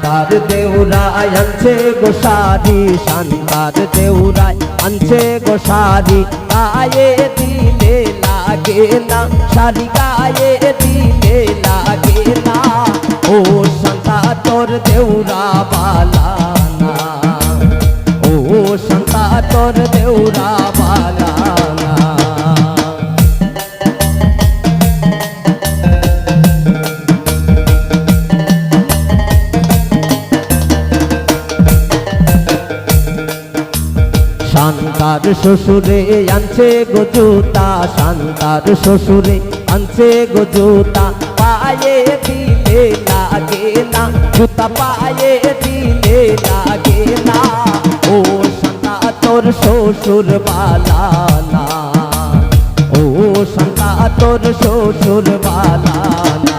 শান্তার দেউরাই আনছে গোসারি, শান্তার দেউরাই আনছে গোসারি, গায়ে দিলে লাগে না শাড়ি, গায়ে দিলে লাগে না। ও শান্তা তোর দেউরা বালা না, ও শান্তা তোর দেউরা বালা না। শান্তার শ্বশুরে আনছে গো জুতা, শান্তার শ্বশুরে আনছে গো জুতা, পায়ে দিলে লাগে না জুতা, পায়ে দিলে লাগে না। ও শান্তা তোর শ্বশুর বালা না, ও শান্তা তোর শ্বশুর বালা না।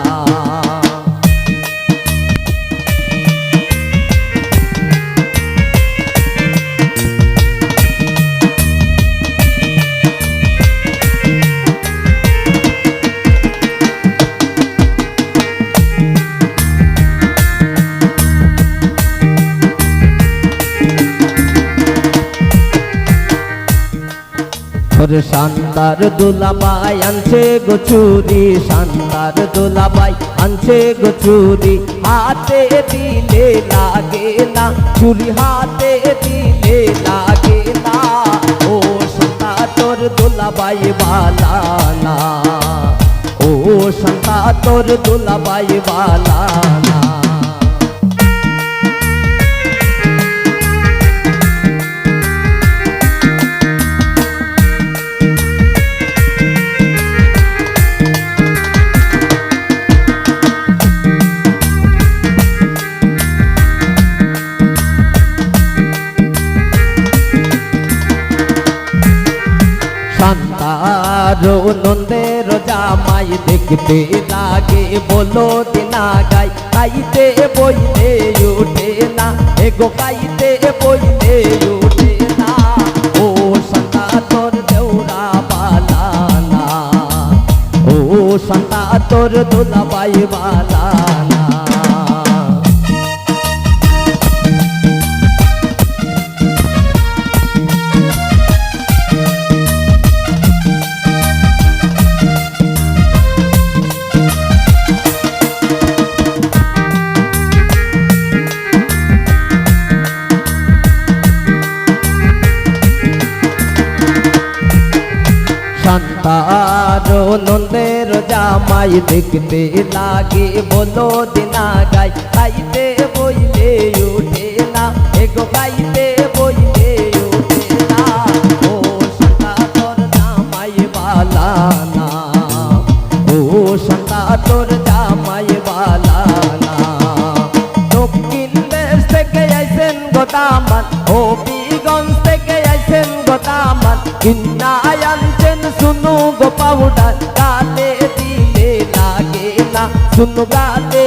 শান্তার দুলাবাই আনছে গো চুরি, শান্তার দুলাবাই আনছে গো চুরি, হাতে দিলে লাগে না চুরি, হাতে দিলে লাগে না। ও শান্তা তোর দুলাবাই বালা না, ও শান্তা তোর দুলাবাই বালা না। শান্তার নন্দের জামাই দেখতে লাগে বলো দিনা গাই, খাইতে বইলে উঠে না এগো, খাইতে বইলে উঠে না। ও শান্তা তোর দেউরা বালা না, ও শান্তা তোর দুলাবাই বালা না। শান্তার নন্দের জামাই দেখতে লাগে বলো দিনা গাই, খাইতে বইলে উঠে না এগো, খাইতে বইলে উঠে না। ও শান্তা তোর জামাই বালা না, ও শান্তা তোর জামাই বালা না। দক্ষিণ দেশ থেকে আইছেন গোদামান, ও বিগঞ্জ থেকে আইছেন গোদামান, কিন্না আনছেন শুনু গো পাউডার, গালে দিলে লাগে না শুনু, গালে